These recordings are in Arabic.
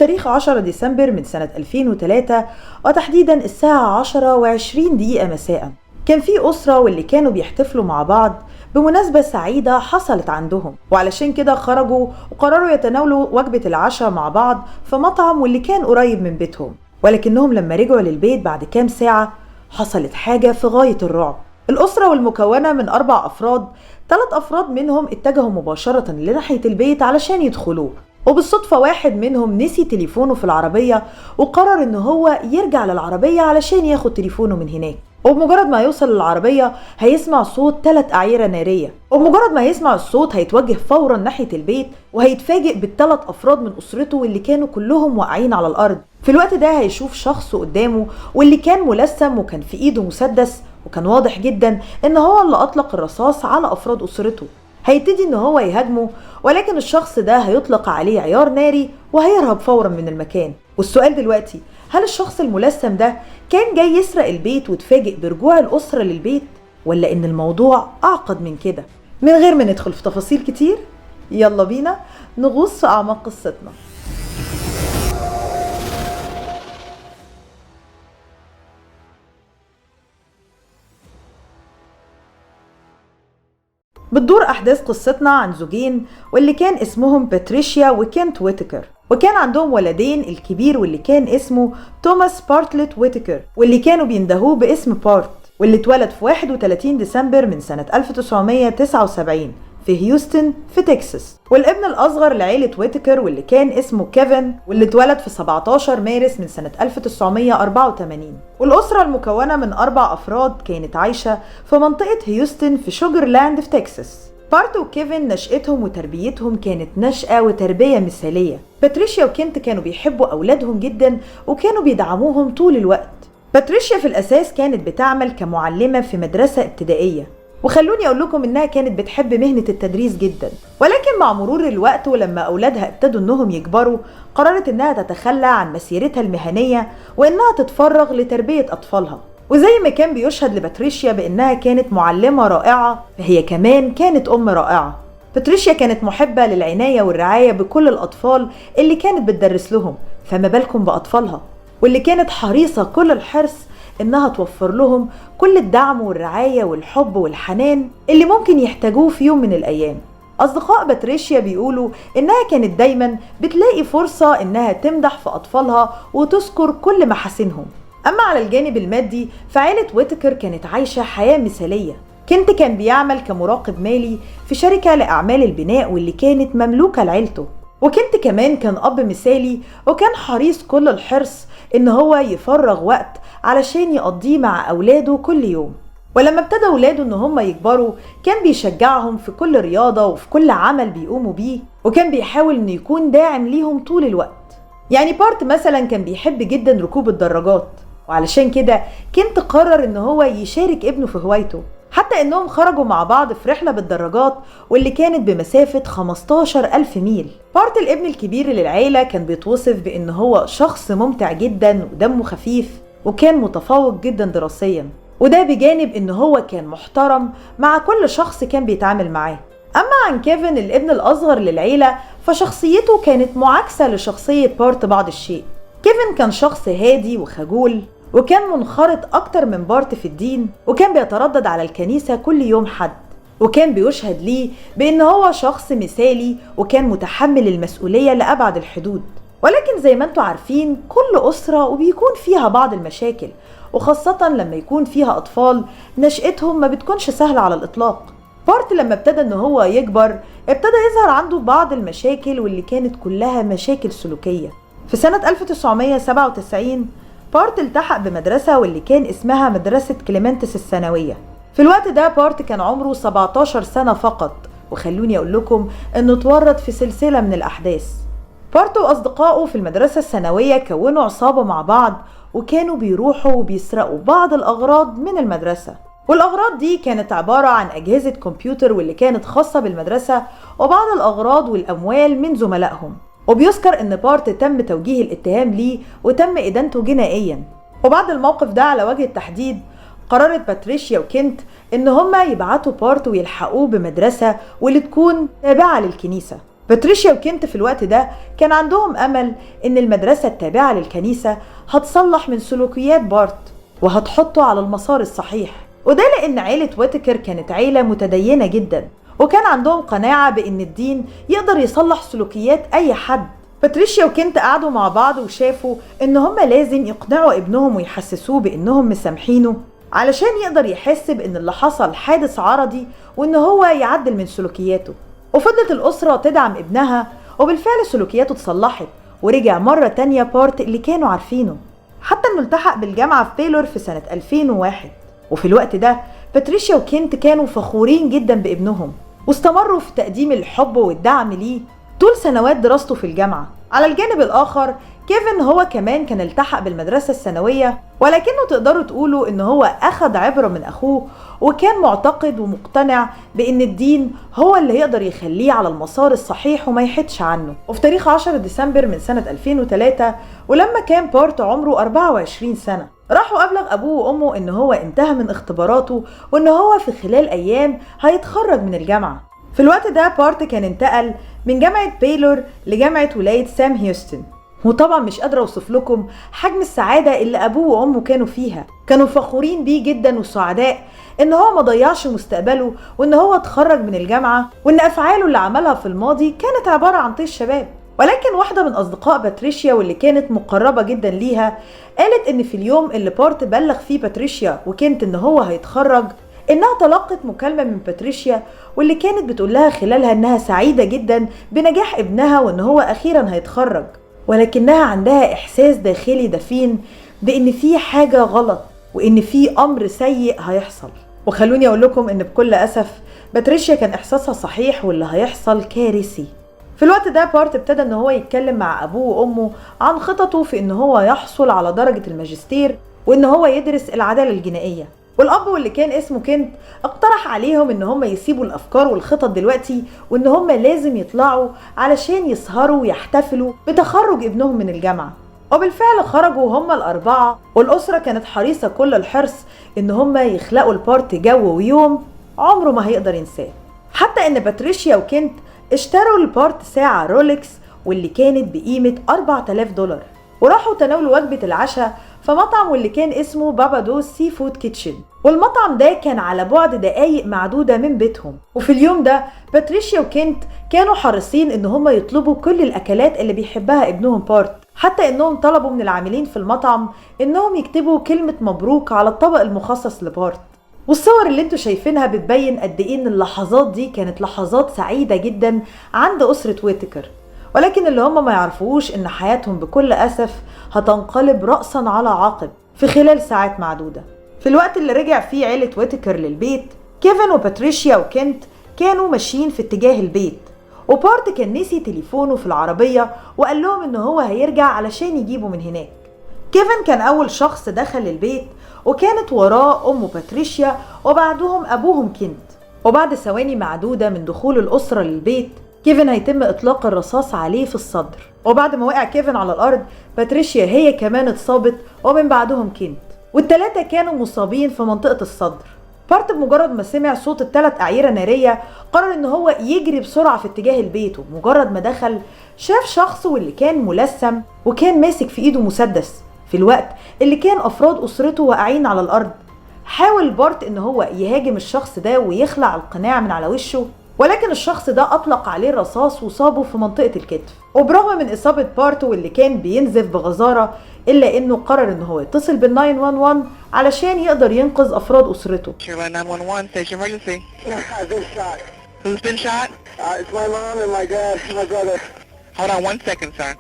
تاريخ 10 ديسمبر من سنة 2003 وتحديدا الساعة 10:20 مساء. كان في أسرة واللي كانوا بيحتفلوا مع بعض بمناسبة سعيدة حصلت عندهم، وعلشان كده خرجوا وقرروا يتناولوا وجبة العشاء مع بعض في مطعم واللي كان قريب من بيتهم. ولكنهم لما رجعوا للبيت بعد كام ساعة حصلت حاجة في غاية الرعب. الأسرة والمكونة من 4 أفراد، 3 أفراد منهم اتجهوا مباشرة لناحية البيت علشان يدخلوه، وبالصدفة واحد منهم نسي تليفونه في العربية وقرر ان هو يرجع للعربية علشان ياخد تليفونه من هناك. وبمجرد ما يوصل للعربية هيسمع صوت 3 أعيرة نارية، وبمجرد ما يسمع الصوت هيتوجه فورا ناحية البيت وهيتفاجئ بال3 أفراد من أسرته واللي كانوا كلهم واقعين على الأرض. في الوقت ده هيشوف شخص قدامه واللي كان ملثم وكان في ايده مسدس، وكان واضح جدا ان هو اللي أطلق الرصاص على أفراد أسرته. هيبتدي ان هو يهاجمه، ولكن الشخص ده هيطلق عليه عيار ناري وهيرهب فورا من المكان. والسؤال دلوقتي، هل الشخص الملثم ده كان جاي يسرق البيت وتفاجئ برجوع الأسرة للبيت، ولا ان الموضوع أعقد من كده؟ من غير ما ندخل في تفاصيل كتير، يلا بينا نغوص في أعماق قصتنا. بتدور أحداث قصتنا عن زوجين واللي كان اسمهم باتريشيا وكنت ويتكر، وكان عندهم ولدين، الكبير واللي كان اسمه توماس بارتلت ويتكر واللي كانوا بيندهوه باسم بارت، واللي اتولد في 31 ديسمبر من سنة 1979 في هيوستن في تكساس. والابن الأصغر لعيلة ويتكر واللي كان اسمه كيفن واللي اتولد في 17 مارس من سنة 1984. والأسرة المكونة من 4 أفراد كانت عايشة في منطقة هيوستن في شوجرلاند في تكساس. بارت وكيفن نشأتهم وتربيتهم كانت نشأة وتربية مثالية. باتريشيا وكنت كانوا بيحبوا أولادهم جدا وكانوا بيدعموهم طول الوقت. باتريشيا في الأساس كانت بتعمل كمعلمة في مدرسة ابتدائية، وخلوني أقول لكم إنها كانت بتحب مهنة التدريس جدا. ولكن مع مرور الوقت ولما أولادها ابتدوا إنهم يكبروا قررت إنها تتخلى عن مسيرتها المهنية وإنها تتفرغ لتربية أطفالها. وزي ما كان بيشهد لباتريشيا بإنها كانت معلمة رائعة، فهي كمان كانت أم رائعة. باتريشيا كانت محبة للعناية والرعاية بكل الأطفال اللي كانت بتدرس لهم، فما بالكم بأطفالها، واللي كانت حريصة كل الحرص إنها توفر لهم كل الدعم والرعاية والحب والحنان اللي ممكن يحتاجوه في يوم من الأيام. أصدقاء باتريشيا بيقولوا إنها كانت دايما بتلاقي فرصة إنها تمدح في أطفالها وتذكر كل محاسنهم. أما على الجانب المادي فعائلة ويتكر كانت عايشة حياة مثالية. كنت كان بيعمل كمراقب مالي في شركة لأعمال البناء واللي كانت مملوكة لعيلته، وكنت كمان كان أب مثالي وكان حريص كل الحرص إن هو يفرغ وقت علشان يقضيه مع أولاده كل يوم. ولما ابتدى أولاده إن هم يكبروا كان بيشجعهم في كل رياضة وفي كل عمل بيقوموا بيه، وكان بيحاول إنه يكون داعم ليهم طول الوقت. يعني بارت مثلا كان بيحب جدا ركوب الدراجات، وعلشان كده كنت قرر إن هو يشارك ابنه في هوايته، حتى إنهم خرجوا مع بعض في رحلة بالدراجات واللي كانت بمسافة 15,000 ميل. بارت الابن الكبير للعيلة كان بيتوصف بإن هو شخص ممتع جدا ودمه خفيف، وكان متفوق جدا دراسيا، وده بجانب إن هو كان محترم مع كل شخص كان بيتعامل معاه. أما عن كيفن الابن الأصغر للعيلة فشخصيته كانت معاكسة لشخصية بارت بعض الشيء. كيفن كان شخص هادي وخجول، وكان منخرط أكتر من بارت في الدين، وكان بيتردد على الكنيسة كل يوم حد، وكان بيشهد ليه بأن هو شخص مثالي وكان متحمل المسؤولية لأبعد الحدود. ولكن زي ما انتوا عارفين كل أسرة وبيكون فيها بعض المشاكل، وخاصة لما يكون فيها أطفال نشأتهم ما بتكونش سهلة على الإطلاق. بارت لما ابتدى ان هو يكبر ابتدى يظهر عنده بعض المشاكل واللي كانت كلها مشاكل سلوكية. في سنة 1997 بارت التحق بمدرسة واللي كان اسمها مدرسة كليمنتس الثانوية. في الوقت ده بارت كان عمره 17 سنة فقط، وخلوني أقول لكم أنه اتورط في سلسلة من الأحداث. بارت وأصدقائه في المدرسة الثانوية كونوا عصابة مع بعض، وكانوا بيروحوا وبيسرقوا بعض الأغراض من المدرسة، والأغراض دي كانت عبارة عن أجهزة كمبيوتر واللي كانت خاصة بالمدرسة، وبعض الأغراض والأموال من زملائهم. وبيذكر ان بارت تم توجيه الاتهام ليه وتم ادانته جنائيا. وبعد الموقف ده على وجه التحديد قررت باتريشيا وكنت ان هما يبعتوا بارت ويلحقوه بمدرسة واللي تكون تابعة للكنيسة. باتريشيا وكنت في الوقت ده كان عندهم أمل إن المدرسة التابعة للكنيسة هتصلح من سلوكيات بارت وهتحطه على المسار الصحيح، وده لأن عيلة ويتكر كانت عيلة متدينة جدا، وكان عندهم قناعة بأن الدين يقدر يصلح سلوكيات أي حد. باتريشيا وكنت قعدوا مع بعض وشافوا إن هما لازم يقنعوا ابنهم ويحسسوه بأنهم مسامحينه علشان يقدر يحس بأن اللي حصل حادث عرضي وإن هو يعدل من سلوكياته. وفضلت الأسرة تدعم ابنها، وبالفعل سلوكياته اتصلحت ورجع مرة تانية بارت اللي كانوا عارفينه، حتى إنه التحق بالجامعة في بيلور في سنة 2001. وفي الوقت ده باتريشيا وكنت كانوا فخورين جدا بابنهم، واستمروا في تقديم الحب والدعم ليه طول سنوات دراسته في الجامعة. على الجانب الآخر كيفن هو كمان كان التحق بالمدرسة الثانوية، ولكنه تقدروا تقولوا إن هو أخذ عبرة من أخوه، وكان معتقد ومقتنع بإن الدين هو اللي يقدر يخليه على المسار الصحيح وما يحدش عنه. وفي تاريخ 10 ديسمبر من سنة 2003، ولما كان بارت عمره 24 سنة، راحوا أبلغ أبوه وأمه إن هو انتهى من اختباراته وإن هو في خلال أيام هيتخرج من الجامعة. في الوقت ده بارت كان انتقل من جامعة بيلور لجامعة ولاية سام هيوستن، وطبعا مش قادرة اوصف لكم حجم السعادة اللي ابوه وامه كانوا فيها. كانوا فخورين بيه جدا وسعداء ان هو ما ضيعش مستقبله، وان هو اتخرج من الجامعة، وان افعاله اللي عملها في الماضي كانت عبارة عن طيش شباب. ولكن واحدة من اصدقاء باتريشيا واللي كانت مقربة جدا ليها قالت ان في اليوم اللي بارت بلغ فيه باتريشيا وكنت ان هو هيتخرج، انها تلقت مكالمة من باتريشيا واللي كانت بتقول لها خلالها انها سعيدة جدا بنجاح ابنها وان هو اخيرا هيتخرج، ولكنها عندها احساس داخلي دفين بان في حاجة غلط وان في امر سيء هيحصل. وخلوني اقول لكم ان بكل اسف باتريشيا كان احساسها صحيح واللي هيحصل كارثي. في الوقت ده بارت ابتدى ان هو يتكلم مع ابوه وامه عن خططه في ان هو يحصل على درجة الماجستير وان هو يدرس العدالة الجنائية. والاب واللي كان اسمه كنت اقترح عليهم ان هم يسيبوا الافكار والخطط دلوقتي، وان هم لازم يطلعوا علشان يسهروا ويحتفلوا بتخرج ابنهم من الجامعة. وبالفعل خرجوا هم الاربعة، والاسرة كانت حريصة كل الحرص ان هم يخلقوا البارت جو ويوم عمره ما هيقدر ينساه. حتى ان باتريشيا وكنت اشتروا البارت ساعة رولكس واللي كانت بقيمة $4000، وراحوا تناولوا وجبة العشاء في مطعم واللي كان اسمه بابا دوز سي فود كيتشن، والمطعم ده كان على بعد دقايق معدودة من بيتهم. وفي اليوم ده باتريشيا وكنت كانوا حريصين ان هم يطلبوا كل الاكلات اللي بيحبها ابنهم بارت، حتى انهم طلبوا من العاملين في المطعم انهم يكتبوا كلمة مبروك على الطبق المخصص لبارت. والصور اللي انتوا شايفينها بتبين قد ايه ان اللحظات دي كانت لحظات سعيدة جدا عند اسرة ويتكر، ولكن اللي هم ما يعرفوش ان حياتهم بكل اسف هتنقلب رأسا على عقب في خلال ساعات معدودة. في الوقت اللي رجع فيه عيلة ويتكر للبيت، كيفن وباتريشيا وكنت كانوا ماشيين في اتجاه البيت، وبارت كان نسي تليفونه في العربية وقال لهم ان هو هيرجع علشان يجيبه من هناك. كيفن كان اول شخص دخل البيت، وكانت وراه امه باتريشيا وبعدهم ابوهم كنت. وبعد ثواني معدودة من دخول الاسرة للبيت، كيفن هيتم اطلاق الرصاص عليه في الصدر، وبعد ما وقع كيفن على الارض باتريشيا هي كمان اتصابت، ومن بعدهم كنت، والثلاثه كانوا مصابين في منطقه الصدر. بارت بمجرد ما سمع صوت الثلاث اعيره ناريه قرر ان هو يجري بسرعه في اتجاه البيت، ومجرد ما دخل شاف شخص واللي كان ملثم وكان ماسك في ايده مسدس في الوقت اللي كان افراد اسرته واقعين على الارض. حاول بارت ان هو يهاجم الشخص ده ويخلع القناع من على وشه، ولكن الشخص ده اطلق عليه الرصاص وصابه في منطقة الكتف. وبرغم من اصابة بارت واللي كان بينزف بغزارة، الا انه قرر ان هو يتصل بال 911 علشان يقدر ينقذ افراد اسرته. Carolina 911, stage emergency. I've been shot. Who's been shot? It's my mom and my dad, my brother. Hold on 1 second, sir.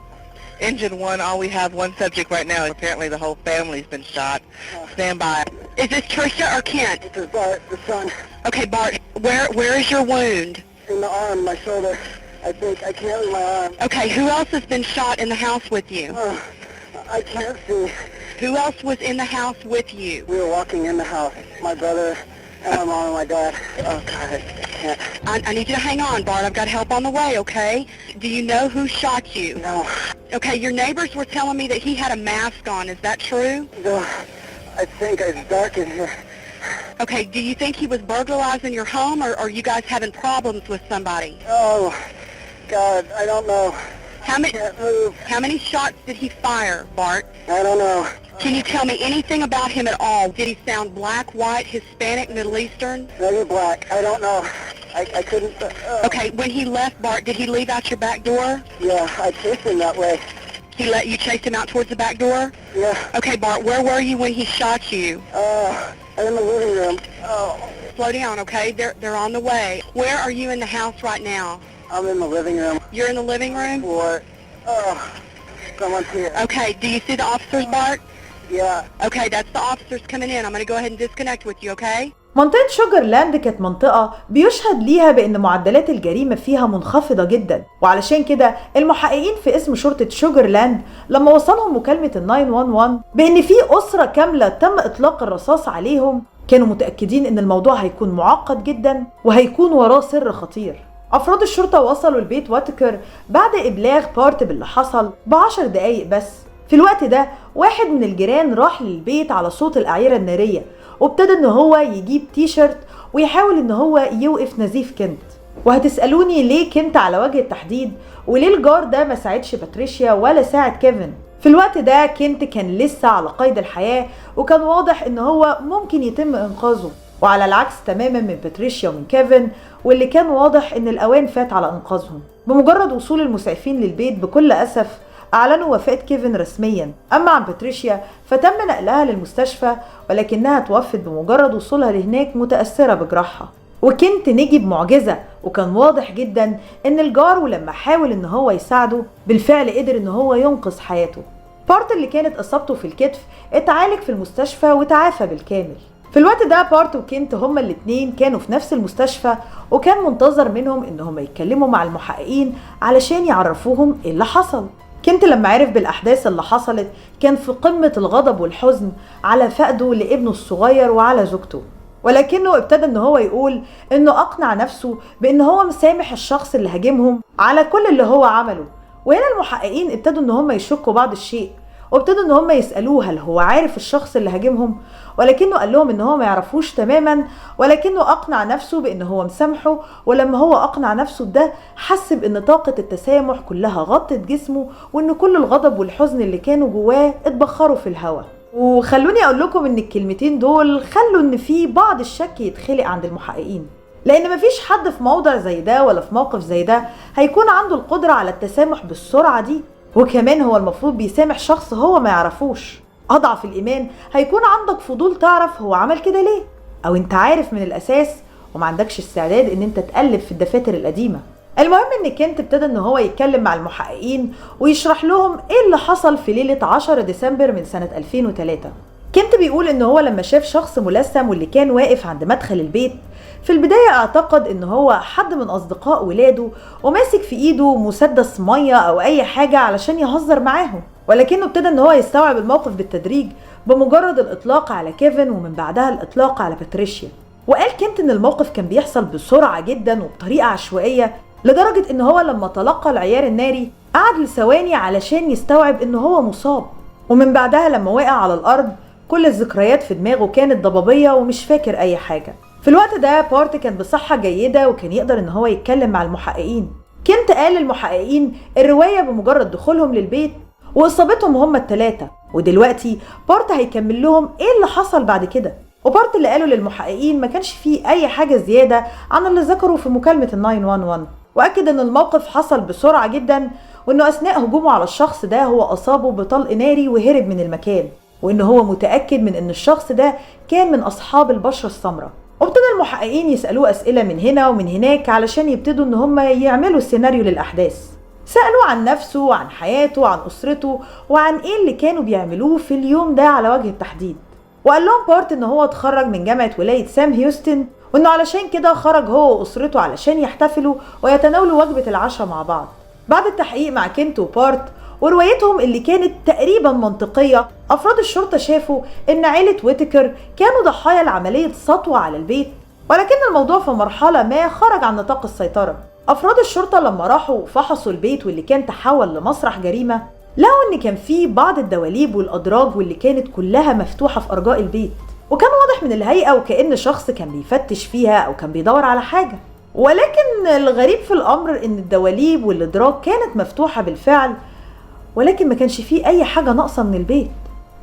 Engine 1, all we have one subject right now. Apparently the whole family's been shot. Stand by. Is this Trisha or Kent? This is Bart, the son. Okay, Bart, where is your wound? In the arm, my shoulder. I think I can't reach my arm. Okay, who else has been shot in the house with you? I can't see. Who else was in the house with you? We were walking in the house. My brother and my mom and my dad. Oh God, I can't. I need you to hang on, Bart. I've got help on the way, okay? Do you know who shot you? No. Okay, your neighbors were telling me that he had a mask on. Is that true? No. I think it's dark in here. Okay, do you think he was burglarizing your home, or are you guys having problems with somebody? Oh, God, I don't know. Can't move. How many shots did he fire, Bart? I don't know. Can you tell me anything about him at all? Did he sound black, white, Hispanic, Middle Eastern? Maybe black. I don't know. I couldn't... Okay, when he left, Bart, did he leave out your back door? Yeah, I chased him that way. He let you chase him out towards the back door? Yeah. Okay, Bart, where were you when he shot you? In the living room. Oh. Slow down, okay? They're on the way. Where are you in the house right now? I'm in the living room. You're in the living room? What? Someone's here. Okay, do you see the officers, Bart? Yeah. Okay, that's the officers coming in. I'm going to go ahead and disconnect with you, okay? منطقة شوجرلاند كانت منطقة بيشهد ليها بأن معدلات الجريمة فيها منخفضة جدا، وعلشان كده المحققين في اسم شرطة شوجرلاند لما وصلهم مكالمة ال 911 بأن في أسرة كاملة تم إطلاق الرصاص عليهم، كانوا متأكدين أن الموضوع هيكون معقد جدا وهيكون وراه سر خطير. أفراد الشرطة وصلوا لبيت واتكر بعد إبلاغ بارت باللي حصل ب10 دقايق بس. في الوقت ده واحد من الجيران راح للبيت على صوت الأعيرة النارية وابتدى ان هو يجيب تيشرت ويحاول ان هو يوقف نزيف كنت. وهتسألوني ليه كنت على وجه التحديد وليه الجار ده ما ساعدش باتريشيا ولا ساعد كيفن. في الوقت ده كنت كان لسه على قيد الحياة وكان واضح ان هو ممكن يتم انقاذه، وعلى العكس تماما من باتريشيا ومن كيفن واللي كان واضح ان الاوان فات على انقاذهم. بمجرد وصول المسعفين للبيت بكل اسف أعلنوا وفاة كيفن رسميا. أما عن باتريشيا فتم نقلها للمستشفى ولكنها توفت بمجرد وصولها لهناك متأثرة بجراحها. وكنت نجي بمعجزة وكان واضح جدا ان الجار ولما حاول ان هو يساعده بالفعل قدر ان هو ينقذ حياته. بارت اللي كانت اصابته في الكتف اتعالج في المستشفى وتعافى بالكامل. في الوقت ده بارت وكنت هما الاتنين كانوا في نفس المستشفى وكان منتظر منهم ان هما يتكلموا مع المحققين علشان يعرفوهم ايه اللي حصل. كنت لما عرف بالأحداث اللي حصلت كان في قمة الغضب والحزن على فقده لابنه الصغير وعلى زوجته، ولكنه ابتدى ان هو يقول انه اقنع نفسه بان هو مسامح الشخص اللي هاجمهم على كل اللي هو عمله. وهنا المحققين ابتدوا ان هم يشكوا بعض الشيء وابتدوا ان هم يسألوه هل هو عارف الشخص اللي هاجمهم، ولكنه قال لهم ان هو ما يعرفوش تماما، ولكنه اقنع نفسه بان هو مسامحه. ولما هو اقنع نفسه بده حس بان طاقة التسامح كلها غطت جسمه وان كل الغضب والحزن اللي كانوا جواه اتبخروا في الهواء. وخلوني اقول لكم ان الكلمتين دول خلوا ان في بعض الشك يتخلق عند المحققين، لان مفيش حد في موضع زي ده ولا في موقف زي ده هيكون عنده القدرة على التسامح بالسرعة دي، وكمان هو المفروض بيسامح شخص هو ما يعرفوش. اضعف الايمان هيكون عندك فضول تعرف هو عمل كده ليه، او انت عارف من الاساس وما عندكش استعداد ان انت تقلب في الدفاتر القديمة. المهم ان كنت ابتدى ان هو يتكلم مع المحققين ويشرح لهم ايه اللي حصل في ليلة 10 ديسمبر من سنة 2003. كنت بيقول ان هو لما شاف شخص ملثم واللي كان واقف عند مدخل البيت في البداية اعتقد ان هو حد من اصدقاء ولاده وماسك في ايده مسدس مية او اي حاجة علشان يهزر معاهم، ولكنه ابتدى ان هو يستوعب الموقف بالتدريج بمجرد الاطلاق على كيفن ومن بعدها الاطلاق على باتريشيا. وقال كنت ان الموقف كان بيحصل بسرعة جدا وبطريقة عشوائية لدرجة ان هو لما تلقى العيار الناري قعد لثواني علشان يستوعب ان هو مصاب، ومن بعدها لما وقع على الارض كل الذكريات في دماغه كانت ضبابية ومش فاكر اي حاجة. في الوقت ده بارت كان بصحة جيدة وكان يقدر ان هو يتكلم مع المحققين. كنت قال للمحققين الرواية بمجرد دخولهم للبيت واصابتهم هم الثلاثة، ودلوقتي بارت هيكمل لهم ايه اللي حصل بعد كده. وبارت اللي قاله للمحققين ما كانش فيه اي حاجة زيادة عن اللي ذكروا في مكالمة ال 911، واكد ان الموقف حصل بسرعة جدا وانه اثناء هجومه على الشخص ده هو اصابه بطلق ناري وهرب من المكان، وان هو متأكد من ان الشخص ده كان من اصحاب البشرة السمراء. وابتدى المحققين يسألوه اسئلة من هنا ومن هناك علشان يبتدوا ان هم يعملوا سيناريو للاحداث. سألوه عن نفسه وعن حياته وعن اسرته وعن ايه اللي كانوا بيعملوه في اليوم ده على وجه التحديد. وقال لهم بارت ان هو اتخرج من جامعة ولاية سام هيوستن وانه علشان كده خرج هو واسرته علشان يحتفلوا ويتناولوا وجبة العشاء مع بعض. بعد التحقيق مع كنت وبارت وروايتهم اللي كانت تقريبا منطقية، افراد الشرطة شافوا ان عيلة ويتكر كانوا ضحايا لعملية سطوة على البيت، ولكن الموضوع في مرحلة ما خرج عن نطاق السيطرة. افراد الشرطة لما راحوا فحصوا البيت واللي كان تحول لمسرح جريمة لقوا ان كان فيه بعض الدواليب والادراج واللي كانت كلها مفتوحة في ارجاء البيت، وكان واضح من الهيئة وكأن شخص كان بيفتش فيها او كان بيدور على حاجة. ولكن الغريب في الامر ان الدواليب والادراج كانت مفتوحة بالفعل، ولكن ما كانش فيه اي حاجة ناقصة من البيت.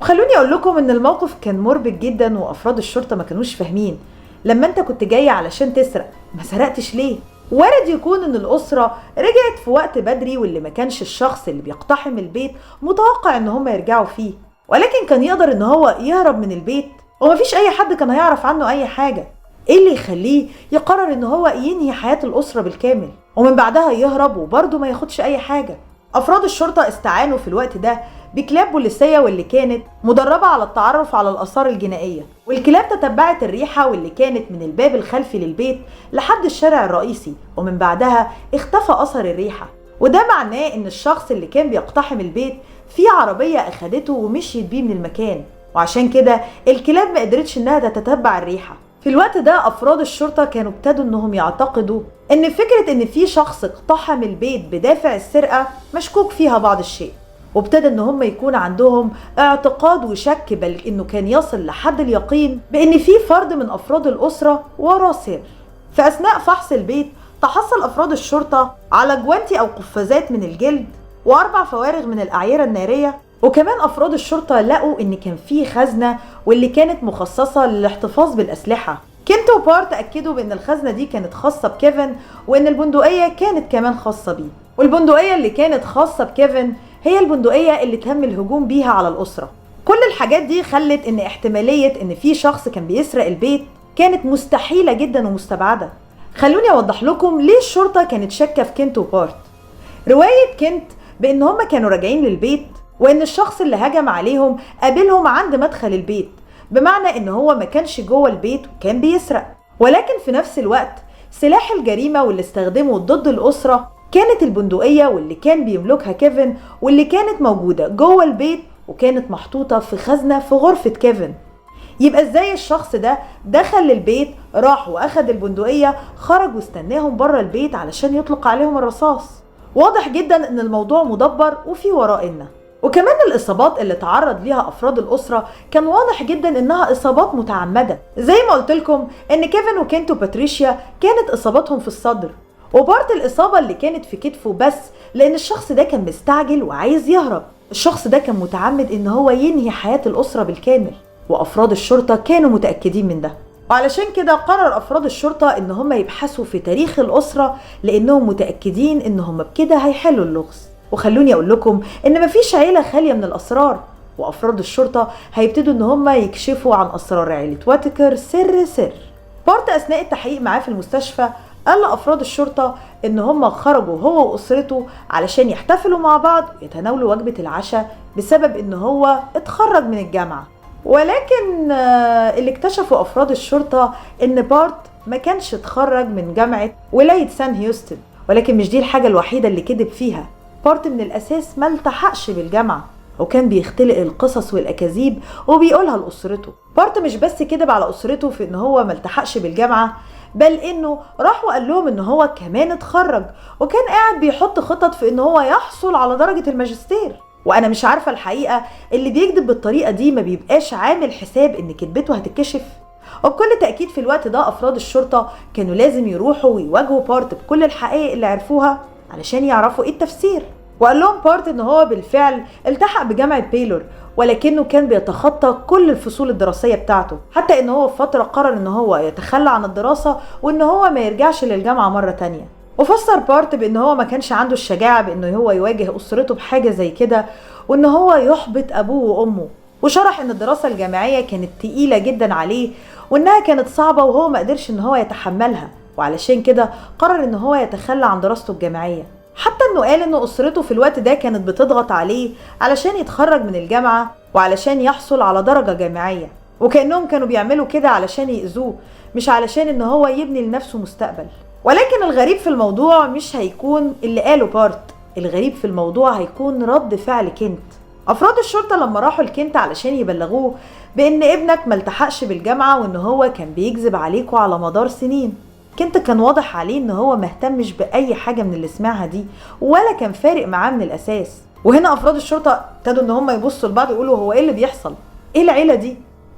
وخلوني اقول لكم ان الموقف كان مربك جدا، وافراد الشرطة ما كانوش فاهمين لما انت كنت جاي علشان تسرق ما سرقتش ليه؟ وارد يكون ان الاسرة رجعت في وقت بدري، واللي ما كانش الشخص اللي بيقتحم البيت متوقع ان هم يرجعوا فيه، ولكن كان يقدر ان هو يهرب من البيت ومفيش اي حد كان هيعرف عنه اي حاجة. ايه اللي يخليه يقرر ان هو ينهي حياة الاسرة بالكامل ومن بعدها يهرب وبرضه ما ياخدش اي حاجة؟ افراد الشرطة استعانوا في الوقت ده بكلاب بوليسية، واللي كانت مدربة على التعرف على الآثار الجنائية، والكلاب تتبعت الريحة واللي كانت من الباب الخلفي للبيت لحد الشارع الرئيسي، ومن بعدها اختفى أثر الريحة. وده معناه ان الشخص اللي كان بيقتحم البيت في عربية اخدته ومشيت بيه من المكان، وعشان كده الكلاب ما قدرتش انها تتتبع الريحة. في الوقت ده افراد الشرطة كانوا ابتدوا انهم يعتقدوا ان فكرة ان في شخص اقتحم البيت بدافع السرقة مشكوك فيها بعض الشيء، وابتدى ان هم يكون عندهم اعتقاد وشك، بل انه كان يصل لحد اليقين بان في فرد من افراد الاسرة وراه سر. في اثناء فحص البيت تحصل افراد الشرطة على جوانتي او قفازات من الجلد و4 فوارغ من الاعيرة النارية، وكمان افراد الشرطة لقوا ان كان في خزنة واللي كانت مخصصة للاحتفاظ بالاسلحة. كنت وبارت اكدوا بان الخزنة دي كانت خاصة بكيفن، وان البندقية كانت كمان خاصة بيه، والبندقية اللي كانت خاصة بكيفن هي البندقية اللي تم الهجوم بيها على الأسرة. كل الحاجات دي خلت ان احتمالية ان في شخص كان بيسرق البيت كانت مستحيلة جدا ومستبعدة. خلوني اوضح لكم ليه الشرطة كانت شاكة في كنت وبارت. رواية كنت بان هما كانوا راجعين للبيت، وان الشخص اللي هجم عليهم قابلهم عند مدخل البيت، بمعنى ان هو ما كانش جوه البيت وكان بيسرق. ولكن في نفس الوقت سلاح الجريمة واللي استخدمه ضد الأسرة كانت البندقية، واللي كان بيملكها كيفن، واللي كانت موجودة جوه البيت وكانت محطوطة في خزنة في غرفة كيفن. يبقى ازاي الشخص ده دخل للبيت، راح واخد البندقية، خرج واستناهم بره البيت علشان يطلق عليهم الرصاص؟ واضح جدا ان الموضوع مدبر وفي ورائنا. وكمان الإصابات اللي تعرض ليها أفراد الأسرة كان واضح جدا إنها إصابات متعمدة، زي ما قلت لكم إن كيفن وكنت وباتريشيا كانت إصاباتهم في الصدر، وبارت الإصابة اللي كانت في كتفه بس لأن الشخص ده كان مستعجل وعايز يهرب. الشخص ده كان متعمد إن هو ينهي حياة الأسرة بالكامل، وأفراد الشرطة كانوا متأكدين من ده، وعلشان كده قرر أفراد الشرطة إن هم يبحثوا في تاريخ الأسرة لأنهم متأكدين إن هم بكده هيحلوا اللغز. وخلوني اقول لكم ان مفيش عيلة خالية من الاسرار، وافراد الشرطة هيبتدوا ان هم يكشفوا عن اسرار عيلة واتكر سر. بارت اثناء التحقيق معاه في المستشفى قال لافراد الشرطة ان هم خرجوا هو واسرته علشان يحتفلوا مع بعض ويتناولوا وجبة العشاء بسبب ان هو اتخرج من الجامعة. ولكن اللي اكتشفوا افراد الشرطة ان بارت ما كانش اتخرج من جامعة ولاية سان هيوستن، ولكن مش دي الحاجة الوحيدة اللي كذب فيها. بارت من الأساس ما التحقش بالجامعة، وكان بيختلق القصص والأكاذيب وبيقولها لأسرته. بارت مش بس كذب على أسرته في إن هو ما التحقش بالجامعة، بل إنه راح وقال لهم إن هو كمان اتخرج وكان قاعد بيحط خطط في إن هو يحصل على درجة الماجستير. وأنا مش عارفة الحقيقة اللي بيكذب بالطريقة دي ما بيبقاش عامل حساب إن كذبته هتتكشف. وبكل تأكيد في الوقت ده أفراد الشرطة كانوا لازم يروحوا ويواجهوا بارت بكل الحقائق اللي عرفوها علشان يعرفوا ايه التفسير. وقال لهم بارت ان هو بالفعل التحق بجامعة بيلور، ولكنه كان بيتخطى كل الفصول الدراسية بتاعته، حتى ان هو في فترة قرر ان هو يتخلى عن الدراسة وان هو ما يرجعش للجامعة مرة تانية. وفسر بارت بان هو ما كانش عنده الشجاعة بانه هو يواجه اسرته بحاجة زي كده، وان هو يحبط ابوه وامه، وشرح ان الدراسة الجامعية كانت تقيلة جدا عليه وانها كانت صعبة وهو ما قدرش ان هو يتحملها، وعلشان كده قرر ان هو يتخلى عن دراسته الجامعية. حتى انه قال ان اسرته في الوقت ده كانت بتضغط عليه علشان يتخرج من الجامعة وعلشان يحصل على درجة جامعية، وكأنهم كانوا بيعملوا كده علشان يأذوه مش علشان ان هو يبني لنفسه مستقبل. ولكن الغريب في الموضوع مش هيكون اللي قاله بارت، الغريب في الموضوع هيكون رد فعل كنت. افراد الشرطة لما راحوا لكنت علشان يبلغوه بان ابنك ملتحقش بالجامعة وان هو كان بيكذب عليكوا على مدار سنين، كنت كان واضح عليه ان هو مهتمش باي حاجة من اللي سمعها دي ولا كان فارق معاه من الاساس. وهنا افراد الشرطة ابتدوا ان هم يبصوا لبعض يقولوا هو ايه اللي بيحصل؟ ايه العيلة دي؟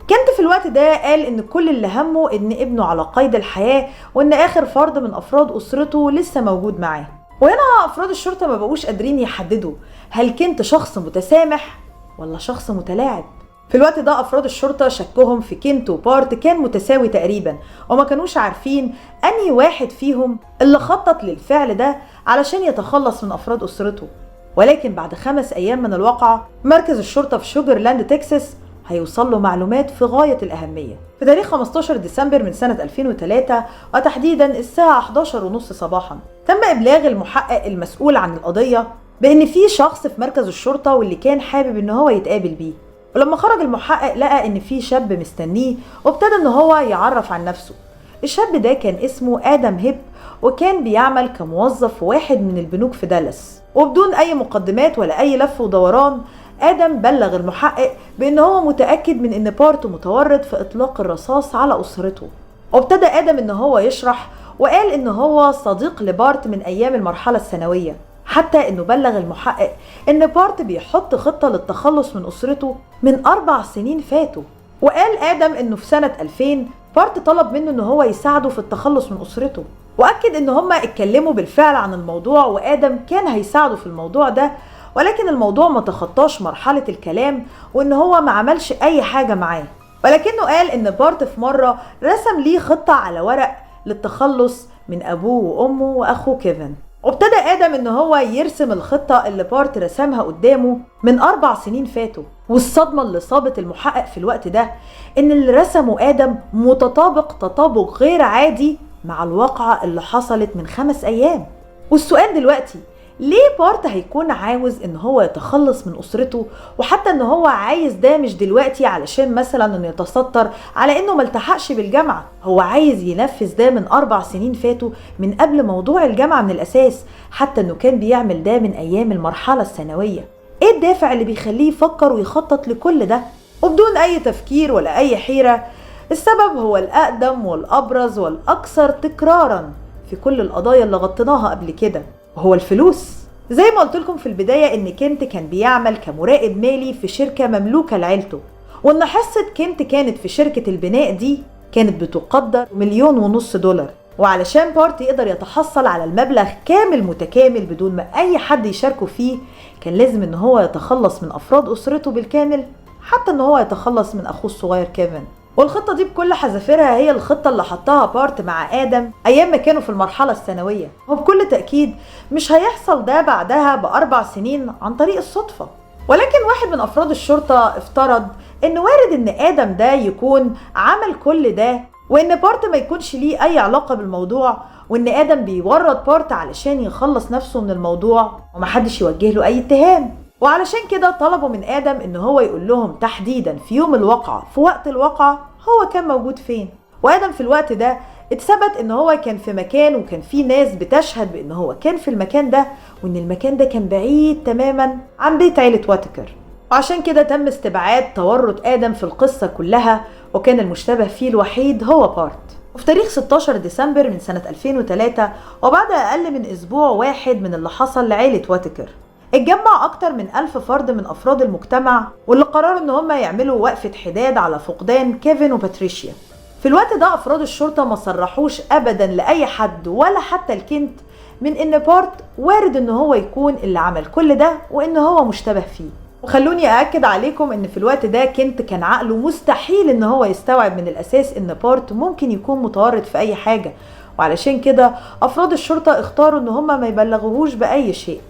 كنت في الوقت ده قال ان كل اللي همه ان ابنه على قيد الحياة وان اخر فرد من افراد اسرته لسه موجود معاه. وهنا افراد الشرطة ما بقوش قادرين يحددوا هل كنت شخص متسامح ولا شخص متلاعب. في الوقت ده افراد الشرطة شكهم في كنت وبارت كان متساوي تقريبا، وما كانوش عارفين انهي واحد فيهم اللي خطط للفعل ده علشان يتخلص من افراد اسرته. ولكن بعد 5 ايام من الواقعة مركز الشرطة في شوجرلاند تكساس هيوصل له معلومات في غاية الأهمية. في تاريخ 15 ديسمبر من سنة 2003 وتحديدا الساعة 11:30 صباحا تم إبلاغ المحقق المسؤول عن القضية بأن في شخص في مركز الشرطة واللي كان حابب أن هو يتقابل بيه. ولما خرج المحقق لقى أن في شاب مستنيه وابتدى أن هو يعرف عن نفسه. الشاب ده كان اسمه آدم هيب وكان بيعمل كموظف في واحد من البنوك في دالاس. وبدون أي مقدمات ولا أي لف ودوران آدم بلغ المحقق بأن هو متأكد من أن بارت متورط في إطلاق الرصاص على أسرته. وابتدى آدم أن هو يشرح وقال أن هو صديق لبارت من أيام المرحلة الثانوية، حتى أنه بلغ المحقق أن بارت بيحط خطة للتخلص من أسرته من 4 سنين فاتوا. وقال آدم أنه في سنة 2000 بارت طلب منه أنه هو يساعده في التخلص من أسرته، وأكد أن هما اتكلموا بالفعل عن الموضوع وآدم كان هيساعده في الموضوع ده، ولكن الموضوع ما تخطاش مرحلة الكلام وان هو ما عملش اي حاجة معاه. ولكنه قال ان بارت في مرة رسم ليه خطة على ورق للتخلص من ابوه وامه واخوه كيفن. وابتدى آدم ان هو يرسم الخطة اللي بارت رسمها قدامه من 4 سنين فاتوا. والصدمة اللي صابت المحقق في الوقت ده ان اللي رسمه آدم متطابق تطابق غير عادي مع الواقعة اللي حصلت من 5 ايام. والسؤال دلوقتي، ليه بارت هيكون عاوز ان هو يتخلص من اسرته، وحتى ان هو عايز ده مش دلوقتي علشان مثلا انه يتستر على انه ملتحقش بالجامعة، هو عايز ينفذ ده من 4 سنين فاتوا من قبل موضوع الجامعة من الاساس، حتى انه كان بيعمل ده من ايام المرحلة الثانوية. ايه الدافع اللي بيخليه يفكر ويخطط لكل ده؟ وبدون اي تفكير ولا اي حيرة، السبب هو الاقدم والابرز والاكثر تكرارا في كل القضايا اللي غطيناها قبل كده، وهو الفلوس. زي ما قلت لكم في البداية ان كنت كان بيعمل كمراقب مالي في شركة مملوكة لعيلته، وان حصة كنت كانت في شركة البناء دي كانت بتقدر $1.5 مليون. وعلشان بارت يقدر يتحصل على المبلغ كامل متكامل بدون ما اي حد يشاركه فيه، كان لازم ان هو يتخلص من افراد اسرته بالكامل، حتى ان هو يتخلص من اخوه الصغير كيفن. والخطة دي بكل حذافيرها هي الخطة اللي حطها بارت مع آدم أيام ما كانوا في المرحلة الثانوية، وبكل تأكيد مش هيحصل ده بعدها ب4 سنين عن طريق الصدفة. ولكن واحد من أفراد الشرطة افترض إن وارد إن آدم ده يكون عمل كل ده، وإن بارت ما يكونش ليه أي علاقة بالموضوع، وإن آدم بيورط بارت علشان يخلص نفسه من الموضوع ومحدش يوجه له أي اتهام. وعلشان كده طلبوا من آدم إن هو يقول لهم تحديدا في يوم الواقعة في وقت الواقعة هو كان موجود فين. وآدم في الوقت ده اتثبت إن هو كان في مكان، وكان في ناس بتشهد بإن هو كان في المكان ده، وإن المكان ده كان بعيد تماما عن بيت عيلة واتكر. وعشان كده تم استبعاد تورط آدم في القصة كلها، وكان المشتبه فيه الوحيد هو بارت. وفي تاريخ 16 ديسمبر من سنة 2003 وبعد أقل من أسبوع واحد من اللي حصل لعيلة واتكر، اتجمع أكتر من 1000 فرد من أفراد المجتمع، واللي قرروا إن هم يعملوا وقفة حداد على فقدان كيفن وباتريشيا. في الوقت ده أفراد الشرطة ما صرحوش أبدا لأي حد ولا حتى الكنت من إن بارت وارد إن هو يكون اللي عمل كل ده وإن هو مشتبه فيه. وخلوني أأكد عليكم إن في الوقت ده كنت كان عقله مستحيل إن هو يستوعب من الأساس إن بارت ممكن يكون متورط في أي حاجة، وعلشان كده أفراد الشرطة اختاروا إن هم ما يبلغوهوش بأي شيء.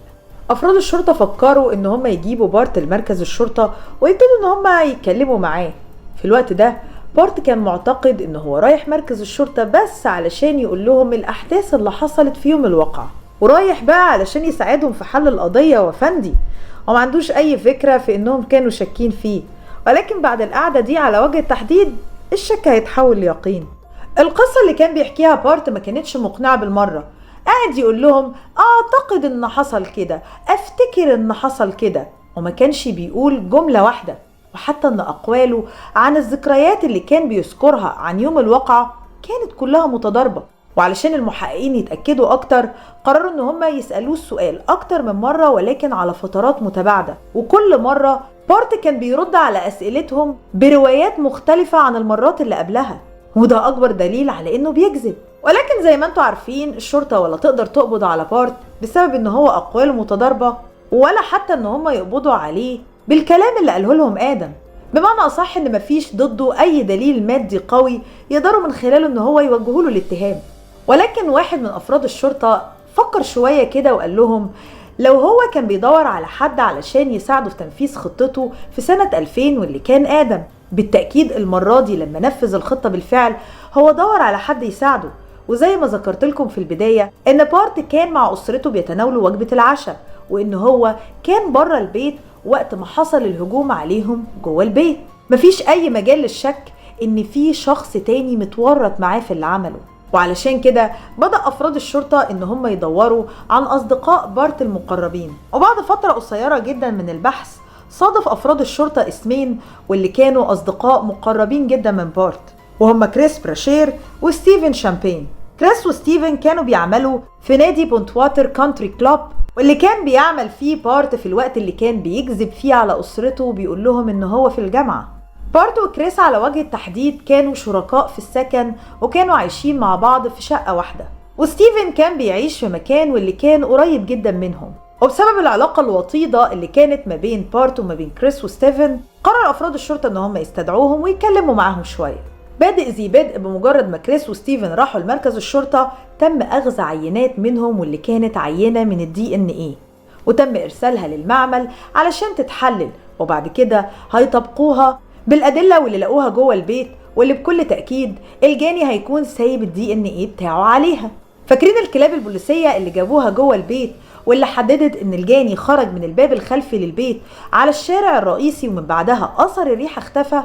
أفراد الشرطة فكروا إن هم يجيبوا بارت لمركز الشرطة ويبتدوا إن هم يتكلموا معاه. في الوقت ده بارت كان معتقد إن هو رايح مركز الشرطة بس علشان يقول لهم الأحداث اللي حصلت في يوم الواقعة، ورايح بقى علشان يساعدهم في حل القضية وفندي، وما عندوش أي فكرة في إنهم كانوا شاكين فيه. ولكن بعد القعدة دي على وجه التحديد الشك هيتحول ليقين. القصة اللي كان بيحكيها بارت ما كانتش مقنعة بالمرة. قاعد يقول لهم اعتقد ان حصل كده، افتكر ان حصل كده، وما كانش بيقول جملة واحدة. وحتى ان اقواله عن الذكريات اللي كان بيذكرها عن يوم الواقعة كانت كلها متضاربة. وعلشان المحققين يتأكدوا اكتر قرروا ان هم يسألوه السؤال اكتر من مرة، ولكن على فترات متباعدة، وكل مرة بارت كان بيرد على أسئلتهم بروايات مختلفة عن المرات اللي قبلها، وده أكبر دليل على إنه بيكذب. ولكن زي ما انتوا عارفين الشرطة ولا تقدر تقبض على بارت بسبب إن هو أقواله متضاربة، ولا حتى إن هم يقبضوا عليه بالكلام اللي قاله لهم آدم. بمعنى أصح إن مفيش ضده أي دليل مادي قوي يقدروا من خلاله إن هو يوجهوا له الاتهام. ولكن واحد من أفراد الشرطة فكر شوية كده وقال لهم لو هو كان بيدور على حد علشان يساعده في تنفيذ خطته في سنة 2000 واللي كان آدم، بالتأكيد المرة دي لما نفذ الخطة بالفعل هو دور على حد يساعده. وزي ما ذكرت لكم في البداية إن بارت كان مع أسرته بيتناولوا وجبة العشاء، وإن هو كان بره البيت وقت ما حصل الهجوم عليهم جوه البيت. مفيش أي مجال للشك إن في شخص تاني متورط معاه في اللي عمله. وعلشان كده بدأ أفراد الشرطة إن هم يدوروا عن أصدقاء بارت المقربين. وبعد فترة قصيرة جدا من البحث صادف أفراد الشرطة اسمين واللي كانوا أصدقاء مقربين جدا من بارت، وهم كريس براشير وستيفن شامبين. كريس وستيفن كانوا بيعملوا في نادي بونتواتر كانتري كلوب، واللي كان بيعمل فيه بارت في الوقت اللي كان بيكذب فيه على أسرته وبيقول لهم إن هو في الجامعة. بارت وكريس على وجه التحديد كانوا شركاء في السكن وكانوا عايشين مع بعض في شقة واحدة، وستيفن كان بيعيش في مكان واللي كان قريب جدا منهم. وبسبب العلاقة الوطيدة اللي كانت ما بين بارت وما بين كريس وستيفن قرر أفراد الشرطة إن هم يستدعوهم ويتكلموا معاهم شوية. بادئ ذي بدء بمجرد ما كريس وستيفن راحوا لمركز الشرطة تم أخذ عينات منهم واللي كانت عينة من الDNA، وتم إرسالها للمعمل علشان تتحلل، وبعد كده هيطبقوها بالأدلة واللي لقوها جوه البيت، واللي بكل تأكيد الجاني هيكون سايب الDNA بتاعه عليها. فاكرين الكلاب البوليسية اللي جابوها جوه البيت واللي حددت ان الجاني خرج من الباب الخلفي للبيت على الشارع الرئيسي ومن بعدها أثر الريحة اختفى؟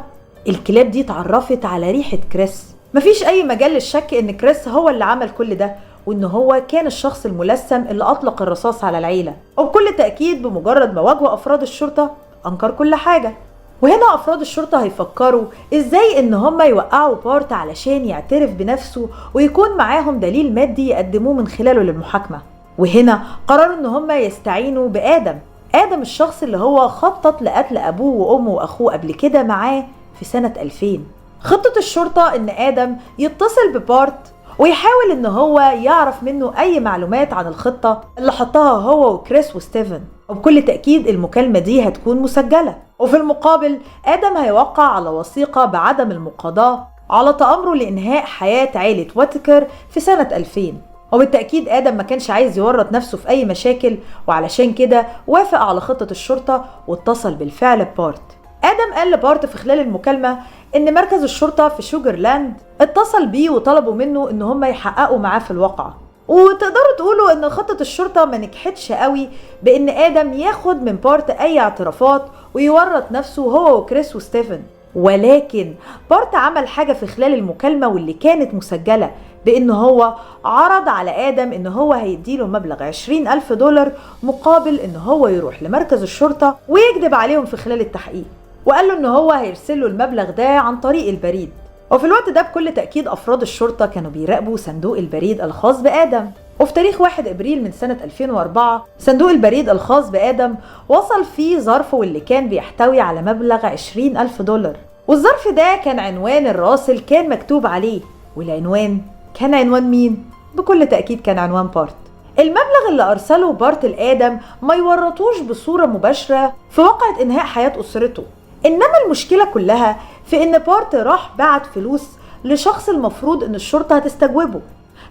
الكلاب دي اتعرفت على ريحة كريس. مفيش أي مجال للشك إن كريس هو اللي عمل كل ده، وإن هو كان الشخص الملثم اللي أطلق الرصاص على العيلة. وبكل تأكيد بمجرد ما واجهوا أفراد الشرطة أنكر كل حاجة. وهنا أفراد الشرطة هيفكروا إزاي إن هم يوقعوا بارت علشان يعترف بنفسه ويكون معاهم دليل مادي يقدموه من خلاله للمحاكمة. وهنا قرروا إن هم يستعينوا بآدم الشخص اللي هو خطط لقتل أبوه وأمه وأخوه قبل كده معاه في سنة 2000. خطة الشرطة إن آدم يتصل ببارت ويحاول إن هو يعرف منه أي معلومات عن الخطة اللي حطها هو وكريس وستيفن، وبكل تأكيد المكالمة دي هتكون مسجلة. وفي المقابل آدم هيوقع على وثيقة بعدم المقاضاة على تأمره لإنهاء حياة عائلة واتكر في سنة 2000. وبالتأكيد آدم ما كانش عايز يورط نفسه في أي مشاكل، وعلشان كده وافق على خطة الشرطة واتصل بالفعل ببارت. آدم قال لبارت في خلال المكالمة إن مركز الشرطة في شوجرلاند اتصل بيه وطلبوا منه إن هم يحققوا معاه في الواقعة. وتقدروا تقولوا إن خطة الشرطة ما نجحتش قوي بإن آدم ياخد من بارت أي اعترافات ويورط نفسه هو وكريس وستيفن. ولكن بارت عمل حاجة في خلال المكالمة واللي كانت مسجلة، بإن هو عرض على آدم إن هو هيديله مبلغ $20,000 مقابل إن هو يروح لمركز الشرطة ويكذب عليهم في خلال التحقيق، وقال له إن هو هيرسله المبلغ ده عن طريق البريد. وفي الوقت ده بكل تأكيد أفراد الشرطة كانوا بيراقبوا صندوق البريد الخاص بآدم. وفي تاريخ 1 أبريل من سنة 2004 صندوق البريد الخاص بآدم وصل فيه ظرف واللي كان بيحتوي على مبلغ $20,000، والظرف ده كان عنوان الراسل كان مكتوب عليه. والعنوان كان عنوان مين؟ بكل تأكيد كان عنوان بارت. المبلغ اللي أرسله بارت لآدم ما يورطوش بصورة مباشرة في واقعة إنهاء حياة أسرته، إنما المشكلة كلها في إن بارت راح بعت فلوس لشخص المفروض إن الشرطة هتستجوبه.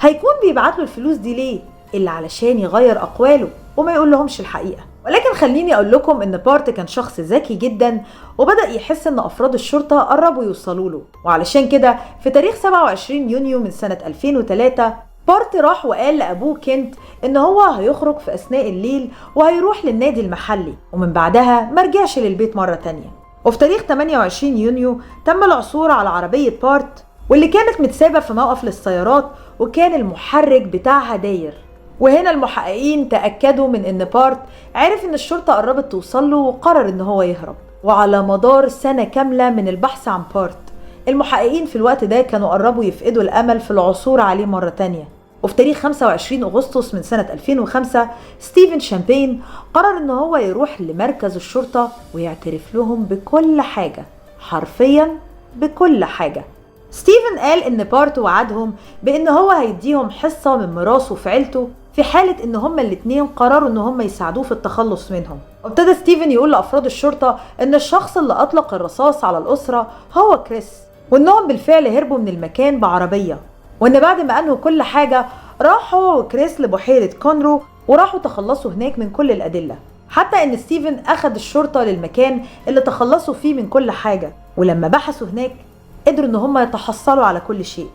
هيكون بيبعت له الفلوس دي ليه؟ إلا علشان يغير أقواله وما يقول لهمش الحقيقة. ولكن خليني أقول لكم إن بارت كان شخص ذكي جدا وبدأ يحس إن أفراد الشرطة قربوا يوصلوا له، وعلشان كده في تاريخ 27 يونيو من سنة 2003 بارت راح وقال لأبوه كنت إن هو هيخرج في أثناء الليل وهيروح للنادي المحلي، ومن بعدها مرجعش للبيت مرة تانية. وفي تاريخ 28 يونيو تم العثور على عربية بارت واللي كانت متسابة في موقف للسيارات وكان المحرك بتاعها داير. وهنا المحققين تأكدوا من إن بارت عرف إن الشرطة قربت توصل له وقرر إن هو يهرب. وعلى مدار سنة كاملة من البحث عن بارت المحققين في الوقت ده كانوا قربوا يفقدوا الأمل في العثور عليه مرة تانية. وفي تاريخ 25 أغسطس من سنة 2005 ستيفن شامبين قرر إن هو يروح لمركز الشرطة ويعترف لهم بكل حاجة، حرفيا بكل حاجة. ستيفن قال إن بارت وعدهم بإن هو هيديهم حصة من ميراثه في عيلته في حالة إن هما الاتنين قرروا إن هما يساعدوه في التخلص منهم. وابتدى ستيفن يقول لأفراد الشرطة إن الشخص اللي أطلق الرصاص على الأسرة هو كريس، وإنهم بالفعل هربوا من المكان بعربية، وإن بعد ما أنهوا كل حاجة راح هو وكريس لبحيرة كونرو وراحوا تخلصوا هناك من كل الأدلة، حتى إن ستيفن أخد الشرطة للمكان اللي تخلصوا فيه من كل حاجة. ولما بحثوا هناك قدروا إن هم يتحصلوا على كل شيء.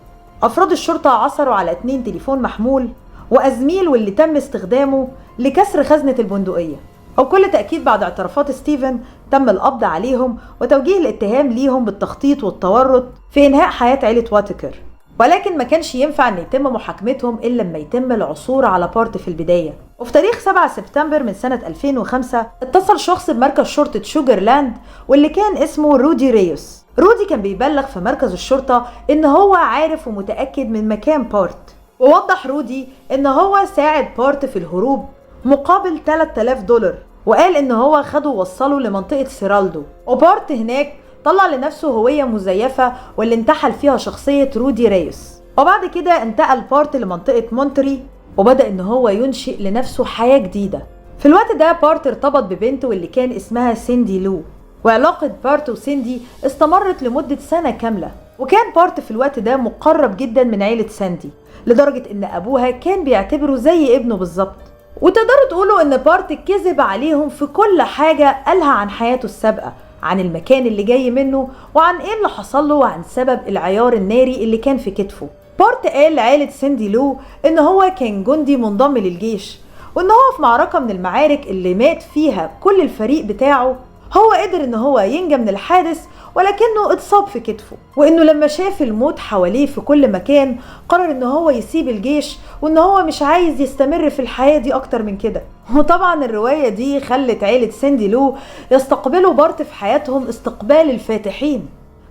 أفراد الشرطة عثروا على 2 تليفون محمول وأزميل واللي تم استخدامه لكسر خزنة البندقية. وبكل تأكيد بعد اعترافات ستيفن تم القبض عليهم وتوجيه الاتهام ليهم بالتخطيط والتورط في إنهاء حياة عيلة واتكر، ولكن ما كانش ينفع ان يتم محاكمتهم الا لما يتم العثور على بارت في البدايه. وفي تاريخ 7 سبتمبر من سنه 2005 اتصل شخص بمركز شرطه شوجرلاند واللي كان اسمه رودي ريوس. رودي كان بيبلغ في مركز الشرطه ان هو عارف ومتاكد من مكان بارت، ووضح رودي ان هو ساعد بارت في الهروب مقابل $3000، وقال ان هو خده ووصله لمنطقه سيرالدو، وبارت هناك طلع لنفسه هوية مزيفة واللي انتحل فيها شخصية رودي ريوس. وبعد كده انتقل بارت لمنطقة مونتري وبدأ ان هو ينشئ لنفسه حياة جديدة. في الوقت ده بارت ارتبط ببنته واللي كان اسمها سيندي لو، وعلاقة بارت وسيندي استمرت لمدة سنة كاملة. وكان بارت في الوقت ده مقرب جدا من عيلة ساندي لدرجة ان ابوها كان بيعتبره زي ابنه بالظبط. وتقدروا تقولوا ان بارت كذب عليهم في كل حاجة قالها عن حياته السابقة، عن المكان اللي جاي منه وعن ايه اللي حصل له وعن سبب العيار الناري اللي كان في كتفه. بارت قال لعائلة سيندي لو ان هو كان جندي منضم للجيش، وان هو في معركة من المعارك اللي مات فيها كل الفريق بتاعه هو قدر ان هو ينجى من الحادث ولكنه اتصاب في كتفه، وانه لما شاف الموت حواليه في كل مكان قرر ان هو يسيب الجيش وان هو مش عايز يستمر في الحياة دي اكتر من كده. وطبعا الرواية دي خلت عيلة سيندي لو يستقبلوا بارت في حياتهم استقبال الفاتحين.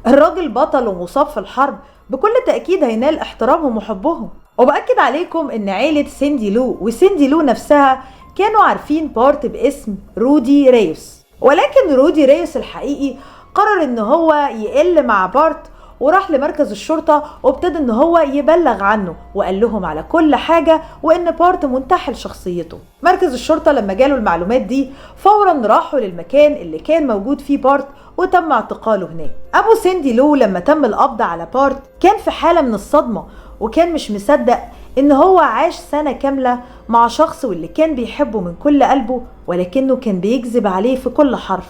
الراجل بطل ومصاب في الحرب بكل تأكيد هينال احترامهم وحبهم. وبأكد عليكم ان عيلة سيندي لو وسيندي لو نفسها كانوا عارفين بارت باسم رودي ريوس، ولكن رودي ريوس الحقيقي قرر ان هو يقل مع بارت وراح لمركز الشرطة وابتدى ان هو يبلغ عنه وقال لهم على كل حاجة وان بارت منتحل شخصيته. مركز الشرطة لما جاله المعلومات دي فورا راحوا للمكان اللي كان موجود فيه بارت وتم اعتقاله هناك. ابو سيندي لو لما تم القبض على بارت كان في حالة من الصدمة وكان مش مصدق ان هو عاش سنة كاملة مع شخص واللي كان بيحبه من كل قلبه ولكنه كان بيكذب عليه في كل حرف.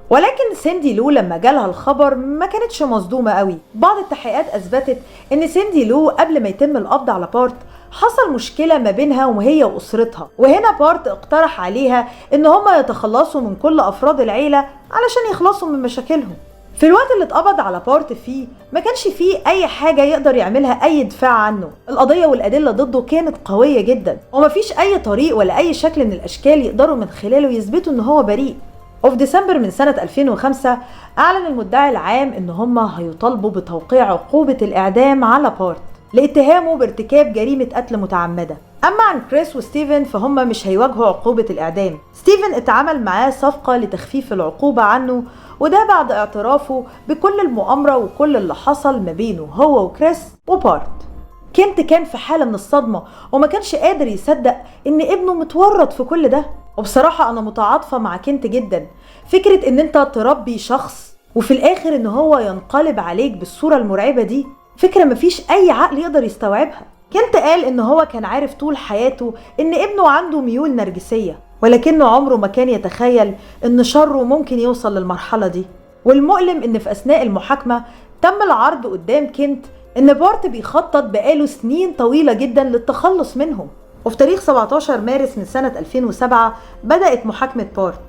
ولكن سيندي لو لما جالها الخبر ما كانتش مصدومة قوي. بعض التحقيقات اثبتت ان سيندي لو قبل ما يتم القبض على بارت حصل مشكلة ما بينها وهي واسرتها، وهنا بارت اقترح عليها ان هما يتخلصوا من كل افراد العيلة علشان يخلصوا من مشاكلهم. في الوقت اللي اتقبض على بارت فيه ما كانش فيه اي حاجة يقدر يعملها اي دفاع عنه. القضية والادلة ضده كانت قوية جدا ومفيش اي طريق ولا اي شكل من الاشكال يقدروا من خلاله يثبتوا ان هو بريء. وفي ديسمبر من سنة 2005 أعلن المدعي العام إن هم هيطالبوا بتوقيع عقوبة الإعدام على بارت لاتهامه بارتكاب جريمة قتل متعمدة. أما عن كريس وستيفن فهم مش هيواجهوا عقوبة الإعدام. ستيفن اتعامل معاه صفقة لتخفيف العقوبة عنه، وده بعد اعترافه بكل المؤامرة وكل اللي حصل ما بينه هو وكريس وبارت. كنت كان في حالة من الصدمة وما كانش قادر يصدق إن ابنه متورط في كل ده. وبصراحة أنا متعاطفة مع كنت جدا. فكرة إن أنت تربي شخص وفي الآخر إن هو ينقلب عليك بالصورة المرعبة دي فكرة مفيش أي عقل يقدر يستوعبها. كنت قال إن هو كان عارف طول حياته إن ابنه عنده ميول نرجسية، ولكنه عمره ما كان يتخيل إن شره ممكن يوصل للمرحلة دي. والمؤلم إن في أثناء المحاكمة تم العرض قدام كنت إن بارت بيخطط بقاله سنين طويلة جدا للتخلص منهم. وفي تاريخ 17 مارس من سنة 2007 بدأت محاكمة بارت.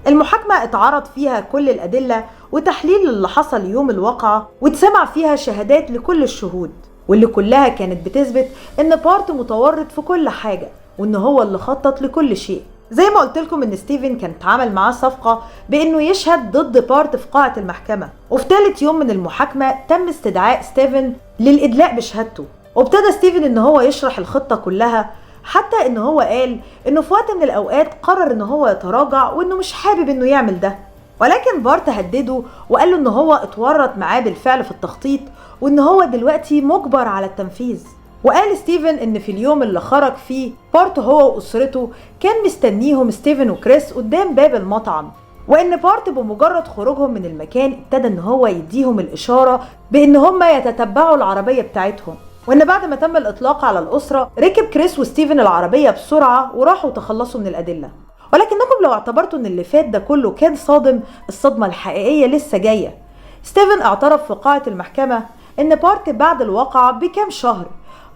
المحاكمة اتعرض فيها كل الأدلة وتحليل اللي حصل يوم الواقعة، واتسمع فيها شهادات لكل الشهود واللي كلها كانت بتثبت ان بارت متورط في كل حاجة وان هو اللي خطط لكل شيء. زي ما قلت لكم ان ستيفن كان اتعامل معاه صفقة بانه يشهد ضد بارت في قاعة المحكمة. وفي ثالث يوم من المحاكمة تم استدعاء ستيفن للإدلاء بشهادته، وابتدى ستيفن ان هو يشرح الخطة كلها، حتى ان هو قال انه في وقت من الاوقات قرر ان هو يتراجع وانه مش حابب انه يعمل ده، ولكن بارت هدده وقال له ان هو اتورط معاه بالفعل في التخطيط وان هو دلوقتي مجبر على التنفيذ. وقال ستيفن ان في اليوم اللي خرج فيه بارت هو واسرته كان مستنيهم ستيفن وكريس قدام باب المطعم، وان بارت بمجرد خروجهم من المكان ابتدى ان هو يديهم الاشارة بان هم يتتبعوا العربية بتاعتهم، وان بعد ما تم الاطلاق على الاسرة ركب كريس وستيفن العربية بسرعة وراحوا تخلصوا من الادلة. ولكنكم لو اعتبرتوا ان اللي فات ده كله كان صادم، الصدمة الحقيقية لسه جاية. ستيفن اعترف في قاعة المحكمة ان بارت بعد الواقعة بكام شهر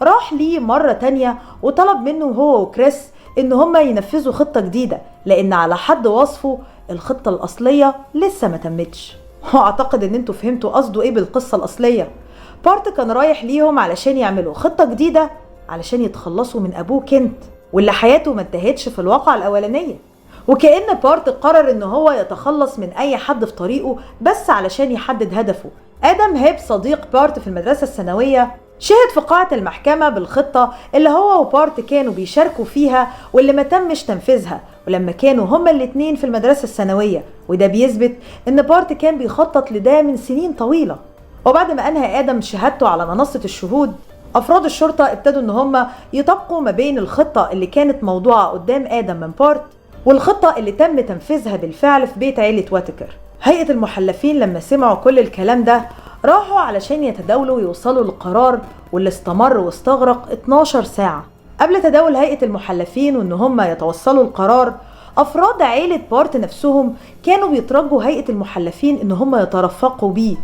راح ليه مرة تانية وطلب منه هو وكريس ان هما ينفذوا خطة جديدة، لان على حد وصفه الخطة الاصلية لسه ما تمتش. واعتقد ان انتوا فهمتوا قصده ايه بالقصة الاصلية. بارت كان رايح ليهم علشان يعملوا خطة جديدة علشان يتخلصوا من ابوه كنت، واللي حياته ما انتهتش في الواقعة الاولانية. وكأن بارت قرر ان هو يتخلص من اي حد في طريقه بس علشان يحدد هدفه. ادم هيب صديق بارت في المدرسة الثانوية شهد في قاعة المحكمة بالخطة اللي هو وبارت كانوا بيشاركوا فيها واللي ما تمش تنفيذها، ولما كانوا هما الاتنين في المدرسة الثانوية، وده بيثبت ان بارت كان بيخطط لده من سنين طويلة. وبعد ما انهى ادم شهادته على منصة الشهود، افراد الشرطة ابتدوا ان هما يطبقوا ما بين الخطة اللي كانت موضوعة قدام ادم من بارت والخطة اللي تم تنفيذها بالفعل في بيت عيلة واتكر. هيئة المحلفين لما سمعوا كل الكلام ده راحوا علشان يتداولوا ويوصلوا للقرار، واللي استمر واستغرق 12 ساعة. قبل تداول هيئة المحلفين وان هم يتوصلوا القرار، افراد عيلة بارت نفسهم كانوا بيترجوا هيئة المحلفين ان هم يترفقوا بيه،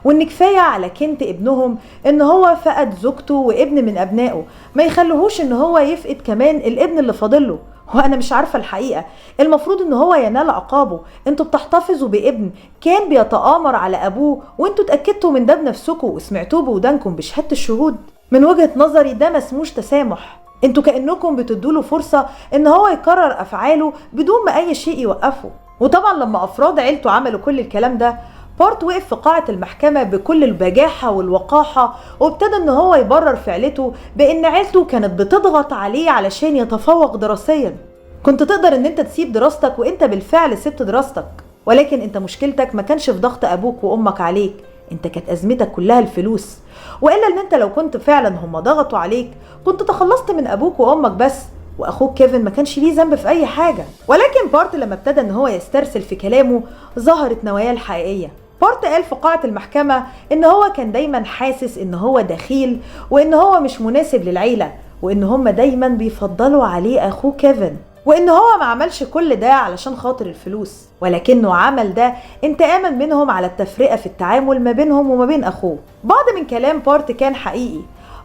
وان كفاية على كنت ابنهم ان هو فقد زوجته وابن من ابنائه، ما يخلوهوش ان هو يفقد كمان الابن اللي فاضله. وانا مش عارفة الحقيقة، المفروض ان هو ينال عقابه. انتوا بتحتفظوا بابن كان بيتآمر على ابوه وانتوا اتأكدتوا من ده بنفسكم وسمعتوه بودانكم بشهادة الشهود. من وجهة نظري ده مسموش تسامح. انتوا كأنكم بتدوله فرصة ان هو يكرر افعاله بدون ما اي شيء يوقفه. وطبعا لما افراد عيلته عملوا كل الكلام ده، بارت وقف في قاعة المحكمة بكل البجاحة والوقاحة، وابتدى ان هو يبرر فعلته بان عيلته كانت بتضغط عليه علشان يتفوق دراسيا. كنت تقدر ان انت تسيب دراستك وانت بالفعل سبت دراستك، ولكن انت مشكلتك ما كانش في ضغط ابوك وامك عليك، انت كانت ازمتك كلها الفلوس. والا ان انت لو كنت فعلا هم ضغطوا عليك كنت تخلصت من ابوك وامك بس، واخوك كيفن ما كانش ليه ذنب في اي حاجة. ولكن بارت لما ابتدى ان هو يسترسل في كلامه ظهرت نواياه الحقيقية. بارت قال في قاعة المحكمة ان هو كان دايما حاسس ان هو دخيل وان هو مش مناسب للعيلة، وان هم دايما بيفضلوا عليه اخوه كيفن، وان هو ما عملش كل ده علشان خاطر الفلوس، ولكنه عمل ده انتقاما منهم على التفرقة في التعامل ما بينهم وما بين اخوه. بعض من كلام بارت كان حقيقي.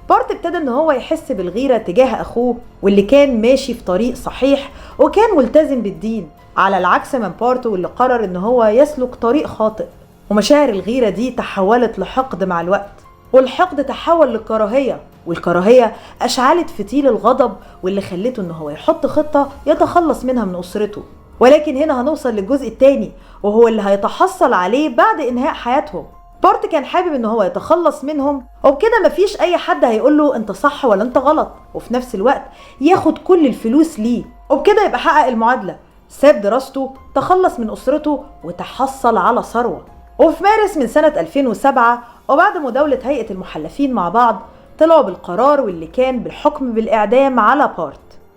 بارت ابتدى ان هو يحس بالغيرة تجاه اخوه واللي كان ماشي في طريق صحيح وكان ملتزم بالدين، على العكس من بارت واللي قرر ان هو يسلك طريق خاطئ. ومشاعر الغيرة دي تحولت لحقد مع الوقت، والحقد تحول للكراهية، والكراهية أشعلت فتيل الغضب واللي خلته إن هو يحط خطة يتخلص منها من أسرته. ولكن هنا هنوصل للجزء التاني وهو اللي هيتحصل عليه بعد إنهاء حياتهم. بارت كان حابب إن هو يتخلص منهم، وبكده مفيش أي حد هيقوله أنت صح ولا أنت غلط، وفي نفس الوقت ياخد كل الفلوس ليه، وبكده يبقى حقق المعادلة، ساب دراسته، تخلص من أسرته، وتحصل على ثروة. وفي مارس من سنة 2007 وبعد مداولة هيئة المحلفين مع بعض طلعوا بالقرار واللي كان بالحكم بالإعدام على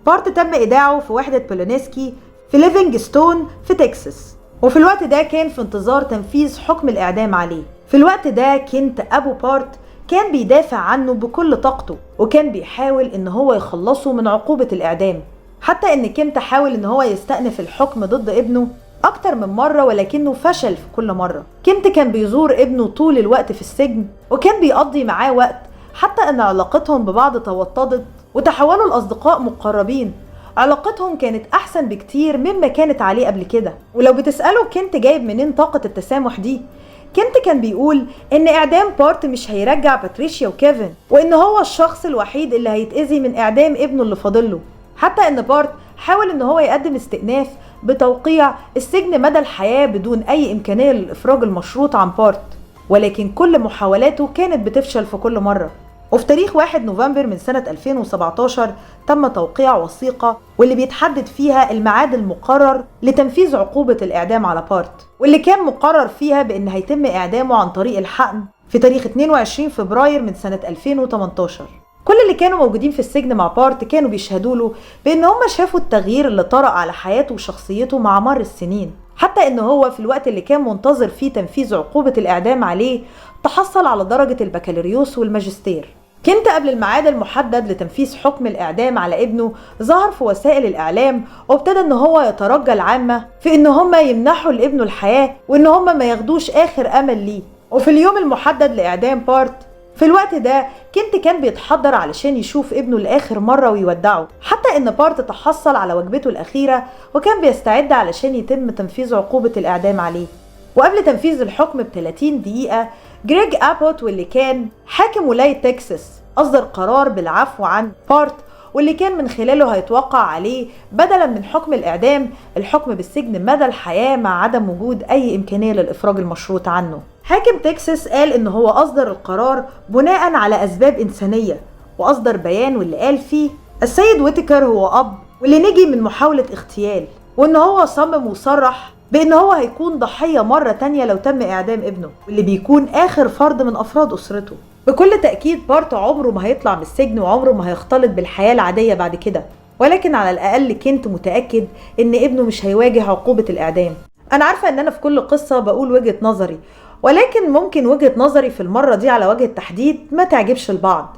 بارت تم إيداعه في وحدة بولونسكي في ليفينغستون في تكساس، وفي الوقت ده كان في انتظار تنفيذ حكم الإعدام عليه. في الوقت ده كنت أبو بارت كان بيدافع عنه بكل طاقته، وكان بيحاول إن هو يخلصه من عقوبة الإعدام، حتى إن كنت حاول إن هو يستأنف الحكم ضد ابنه أكتر من مرة ولكنه فشل في كل مرة. كنت كان بيزور ابنه طول الوقت في السجن وكان بيقضي معاه وقت، حتى أن علاقتهم ببعض توطدت وتحولوا لأصدقاء مقربين. علاقتهم كانت أحسن بكتير مما كانت عليه قبل كده. ولو بتسأله كنت جايب منين طاقة التسامح دي، كنت كان بيقول إن إعدام بارت مش هيرجع باتريشيا وكيفن، وإن هو الشخص الوحيد اللي هيتأذي من إعدام ابنه اللي فاضله. حتى إن بارت حاول إن هو يقدم استئناف بتوقيع السجن مدى الحياة بدون أي إمكانية للإفراج المشروط عن بارت، ولكن كل محاولاته كانت بتفشل في كل مرة. وفي تاريخ 1 نوفمبر من سنة 2017 تم توقيع وثيقة واللي بيتحدد فيها الميعاد المقرر لتنفيذ عقوبة الإعدام على بارت، واللي كان مقرر فيها بأن هيتم إعدامه عن طريق الحقن في تاريخ 22 فبراير من سنة 2018. كل اللي كانوا موجودين في السجن مع بارت كانوا بيشهدوا له بأن هم شافوا التغيير اللي طرأ على حياته وشخصيته مع مر السنين، حتى أنه هو في الوقت اللي كان منتظر فيه تنفيذ عقوبة الإعدام عليه تحصل على درجة البكالوريوس والماجستير. كنت قبل الميعاد المحدد لتنفيذ حكم الإعدام على ابنه ظهر في وسائل الإعلام وابتدى إن هو يترجى العامة في إن هم يمنحوا لابنه الحياة وإن هم ما ياخدوش آخر أمل ليه. وفي اليوم المحدد لإعدام بارت في الوقت ده كان بيتحضر علشان يشوف ابنه لآخر مرة ويودعه، حتى إن بارت تحصل على وجبته الأخيرة وكان بيستعد علشان يتم تنفيذ عقوبة الإعدام عليه. وقبل تنفيذ الحكم ب30 دقيقة جريج أبوت واللي كان حاكم ولاية تكساس أصدر قرار بالعفو عن بارت، واللي كان من خلاله هيتوقع عليه بدلا من حكم الإعدام الحكم بالسجن مدى الحياة مع عدم وجود أي إمكانية للإفراج المشروط عنه. حاكم تكساس قال إن هو أصدر القرار بناء على أسباب إنسانية، وأصدر بيان واللي قال فيه السيد ويتكر هو أب واللي نجي من محاولة اغتيال، وإن هو صمم وصرح بأن هو هيكون ضحية مرة تانية لو تم إعدام ابنه واللي بيكون آخر فرد من أفراد أسرته. بكل تأكيد بارت عمره ما هيطلع من السجن وعمره ما هيختلط بالحياة العادية بعد كده، ولكن على الأقل كنت متأكد إن ابنه مش هيواجه عقوبة الإعدام. أنا عارفة إن أنا في كل قصة بقول وجهة نظري، ولكن ممكن وجهة نظري في المرة دي على وجه التحديد ما تعجبش البعض.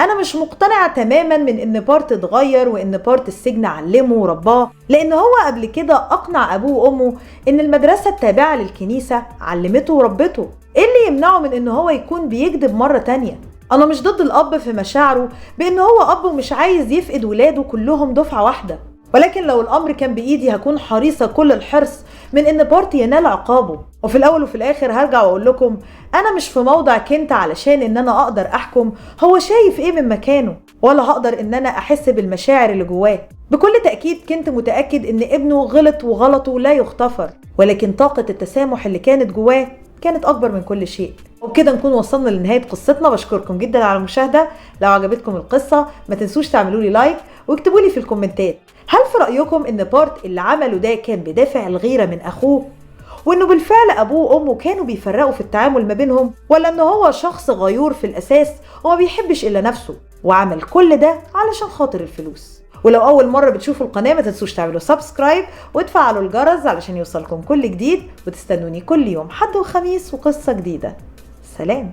أنا مش مقتنعة تماما من إن بارت اتغير وإن بارت السجن علمه ورباه، لأن هو قبل كده أقنع أبوه وأمه إن المدرسة التابعة للكنيسة علمته وربته. إيه اللي يمنعه من إن هو يكون بيكذب مرة تانية؟ أنا مش ضد الأب في مشاعره بإن هو أب ومش عايز يفقد ولاده كلهم دفعة واحدة، ولكن لو الأمر كان بإيدي هكون حريصة كل الحرص من إن بارت ينال عقابه. وفي الأول وفي الآخر هرجع وأقول لكم أنا مش في موضع كنت علشان إن أنا أقدر أحكم هو شايف إيه من مكانه، ولا هقدر إن أنا أحس بالمشاعر اللي جواه. بكل تأكيد كنت متأكد إن ابنه غلط وغلطه لا يغتفر، ولكن طاقة التسامح اللي كانت جواه كانت أكبر من كل شيء. وبكده نكون وصلنا لنهاية قصتنا. بشكركم جدا على المشاهدة. لو عجبتكم القصة ما تنسوش تعملوا لي لايك واكتبوا لي في الكومنتات هل في رأيكم إن بارت اللي عمله ده كان بدافع الغيرة من أخوه، وإنه بالفعل أبوه وأمه كانوا بيفرقوا في التعامل ما بينهم، ولا إنه هو شخص غيور في الأساس وما بيحبش إلا نفسه وعمل كل ده علشان خاطر الفلوس؟ ولو أول مرة بتشوفوا القناة ما تنسوش تعملوا سبسكرايب وتفعلوا الجرس علشان يوصلكم كل جديد، وتستنوني كل يوم حد وخميس وقصة جديدة. سلام.